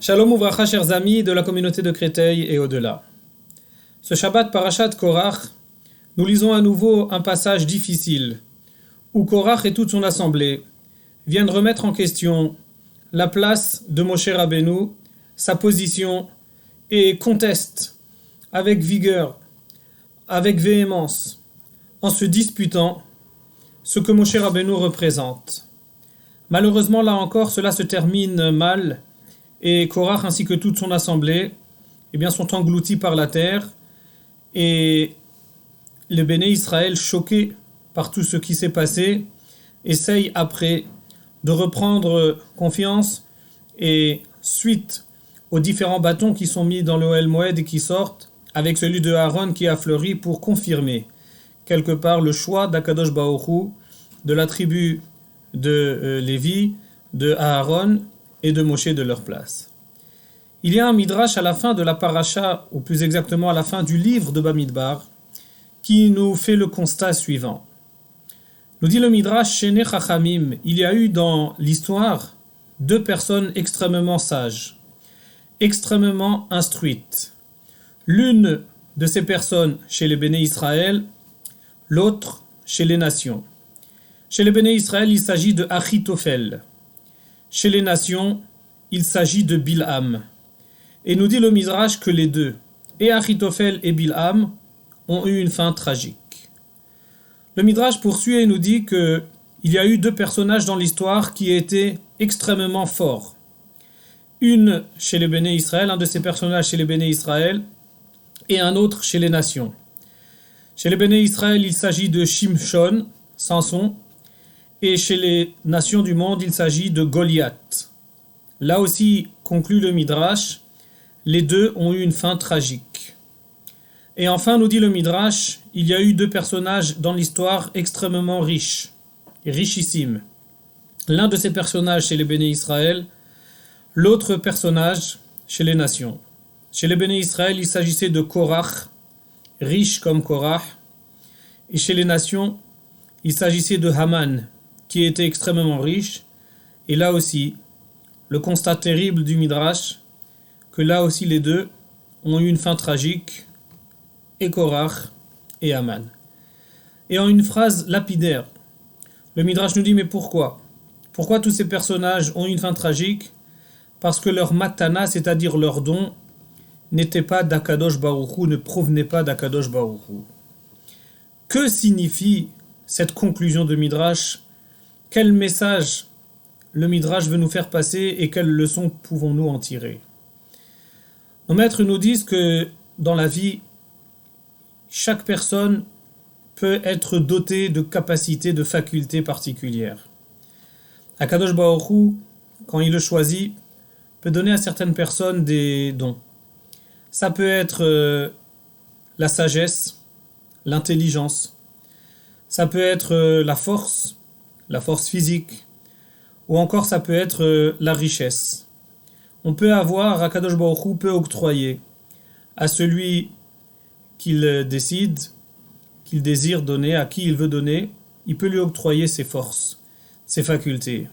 Shalom ouvracha, chers amis de la communauté de Créteil et au-delà. Ce Shabbat Parashat Korach, nous lisons à nouveau un passage difficile où Korach et toute son assemblée viennent remettre en question la place de Moshe Rabbeinu, sa position, et contestent avec vigueur, avec véhémence, en se disputant ce que Moshe Rabbeinu représente. Malheureusement, là encore, cela se termine mal, et Korach ainsi que toute son assemblée sont engloutis par la terre, et le Béné Israël, choqué par tout ce qui s'est passé, essaye après de reprendre confiance, et suite aux différents bâtons qui sont mis dans l'Ohel Moed et qui sortent, avec celui de Aaron qui a fleuri pour confirmer quelque part le choix d'Akadosh Baruch Hu, de la tribu de Lévi, de Aaron et de Moshe de leur place. Il y a un midrash à la fin de la paracha, ou plus exactement à la fin du livre de Bamidbar, qui nous fait le constat suivant. Nous dit le midrash, Shene Chachamim, il y a eu dans l'histoire deux personnes extrêmement sages, extrêmement instruites. L'une de ces personnes chez les Béné Israël, l'autre chez les nations. Chez les Béné Israël, il s'agit de Achitophel. Chez les nations, il s'agit de Bilham. Et nous dit le Midrash que les deux, et Achitophel et Bilham, ont eu une fin tragique. Le Midrash poursuit et nous dit qu'il y a eu deux personnages dans l'histoire qui étaient extrêmement forts. Une chez les Béné Israël, un de ces personnages chez les Béné Israël, et un autre chez les nations. Chez les Béné Israël, il s'agit de Shimshon, Samson, et chez les nations du monde, il s'agit de Goliath. Là aussi, conclut le Midrash, les deux ont eu une fin tragique. Et enfin, nous dit le Midrash, il y a eu deux personnages dans l'histoire extrêmement riches, richissimes. L'un de ces personnages chez les Béné Israël, l'autre personnage chez les nations. Chez les Béné Israël, il s'agissait de Korach, riche comme Korach, et chez les nations, il s'agissait de Haman, qui était extrêmement riche, et là aussi, le constat terrible du Midrash, que là aussi les deux ont eu une fin tragique, et Korach et Haman. Et en une phrase lapidaire, le Midrash nous dit, mais pourquoi ? Pourquoi tous ces personnages ont eu une fin tragique ? Parce que leur matana, c'est-à-dire leur don, n'était pas d'Akadosh Baruch Hu, ne provenait pas d'Akadosh Baruch Hu. Que signifie cette conclusion de Midrash ? Quel message le Midrash veut nous faire passer et quelles leçons pouvons-nous en tirer ? Nos maîtres nous disent que dans la vie, chaque personne peut être dotée de capacités, de facultés particulières. Akadosh Baruch Hu, quand il le choisit, peut donner à certaines personnes des dons. Ça peut être la sagesse, l'intelligence, ça peut être la force physique, ou encore ça peut être la richesse. On peut avoir, Akadosh Baruch Hu peut octroyer à celui qu'il décide, qu'il désire donner, à qui il veut donner, il peut lui octroyer ses forces, ses facultés.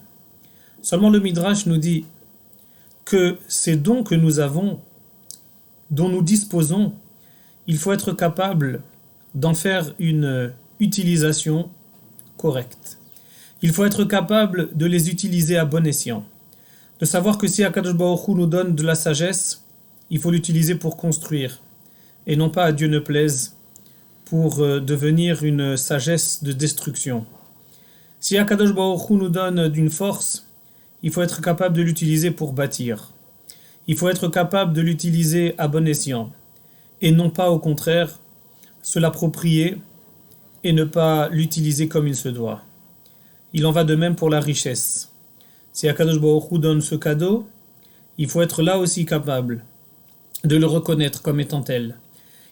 Seulement le Midrash nous dit que ces dons que nous avons, dont nous disposons, il faut être capable d'en faire une utilisation correcte. Il faut être capable de les utiliser à bon escient. De savoir que si Akadosh Baruch Hu nous donne de la sagesse, il faut l'utiliser pour construire, et non pas à Dieu ne plaise, pour devenir une sagesse de destruction. Si Akadosh Baruch Hu nous donne d'une force, il faut être capable de l'utiliser pour bâtir. Il faut être capable de l'utiliser à bon escient, et non pas au contraire, se l'approprier et ne pas l'utiliser comme il se doit. Il en va de même pour la richesse. Si Akadosh Baruch Hu donne ce cadeau, il faut être là aussi capable de le reconnaître comme étant tel.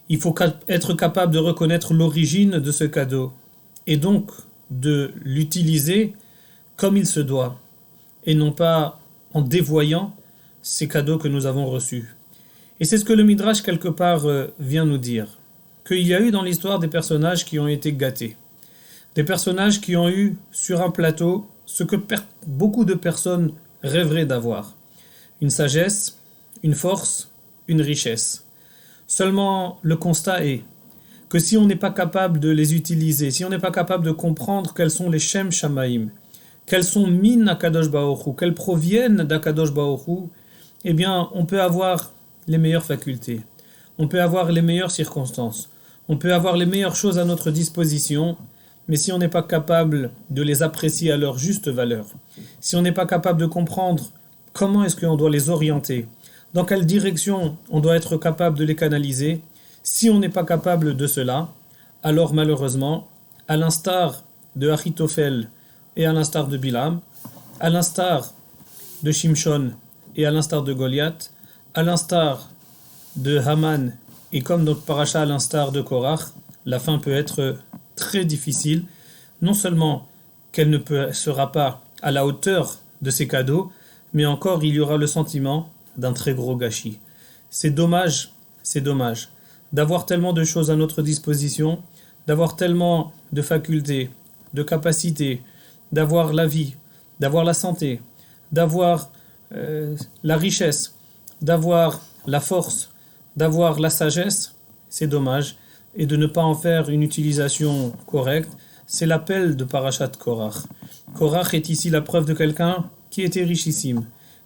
Il faut être capable de reconnaître l'origine de ce cadeau, et donc de l'utiliser comme il se doit, et non pas en dévoyant ces cadeaux que nous avons reçus. Et c'est ce que le Midrash quelque part vient nous dire, qu'il y a eu dans l'histoire des personnages qui ont été gâtés, des personnages qui ont eu sur un plateau ce que beaucoup de personnes rêveraient d'avoir, une sagesse, une force, une richesse. Seulement, le constat est que si on n'est pas capable de les utiliser, si on n'est pas capable de comprendre quels sont les Shem Shamaim, quels sont min Akadosh Baruch Hu, quels proviennent d'Akadosh Baruch Hu, eh bien, on peut avoir les meilleures facultés, on peut avoir les meilleures circonstances, on peut avoir les meilleures choses à notre disposition, mais si on n'est pas capable de les apprécier à leur juste valeur, si on n'est pas capable de comprendre comment est-ce qu'on doit les orienter, dans quelle direction on doit être capable de les canaliser, si on n'est pas capable de cela, alors malheureusement, à l'instar de Achitophel et à l'instar de Bilam, à l'instar de Shimshon et à l'instar de Goliath, à l'instar de Haman et comme notre paracha à l'instar de Korach, la fin peut être très difficile. Non seulement qu'elle ne sera pas à la hauteur de ses cadeaux, mais encore il y aura le sentiment d'un très gros gâchis. C'est dommage d'avoir tellement de choses à notre disposition, d'avoir tellement de facultés, de capacités, d'avoir la vie, d'avoir la santé, d'avoir la richesse, d'avoir la force, d'avoir la sagesse, c'est dommage, et de ne pas en faire une utilisation correcte, c'est l'appel de Parashat Korach. Korach est ici la preuve de quelqu'un qui était richissime,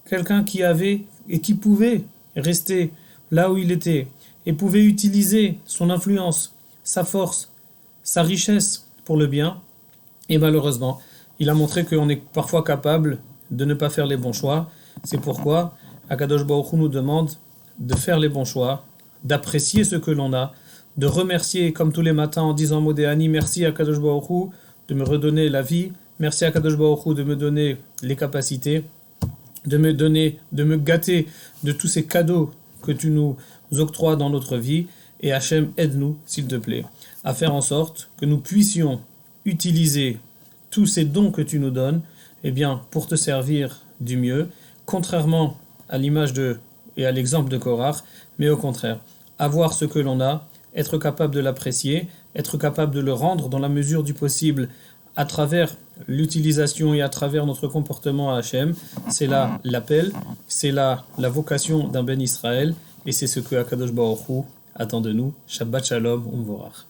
quelqu'un qui avait et qui pouvait rester là où il était, et pouvait utiliser son influence, sa force, sa richesse pour le bien, et malheureusement, il a montré qu'on est parfois capable de ne pas faire les bons choix. C'est pourquoi Akadosh Baruch Hu nous demande de faire les bons choix, d'apprécier ce que l'on a, de remercier comme tous les matins en disant Modéani, merci à Akadosh Baruch Hu de me redonner la vie, merci à Akadosh Baruch Hu de me donner les capacités, de me gâter de tous ces cadeaux que tu nous octroies dans notre vie, et Hachem, aide-nous, s'il te plaît, à faire en sorte que nous puissions utiliser tous ces dons que tu nous donnes, eh bien, pour te servir du mieux, contrairement à l'image et à l'exemple de Korach, mais au contraire, avoir ce que l'on a, être capable de l'apprécier, être capable de le rendre dans la mesure du possible à travers l'utilisation et à travers notre comportement à Hachem. C'est là l'appel, c'est là la vocation d'un Ben Israël, et c'est ce que Akadosh Baruch Hu attend de nous. Shabbat Shalom, Umvorach.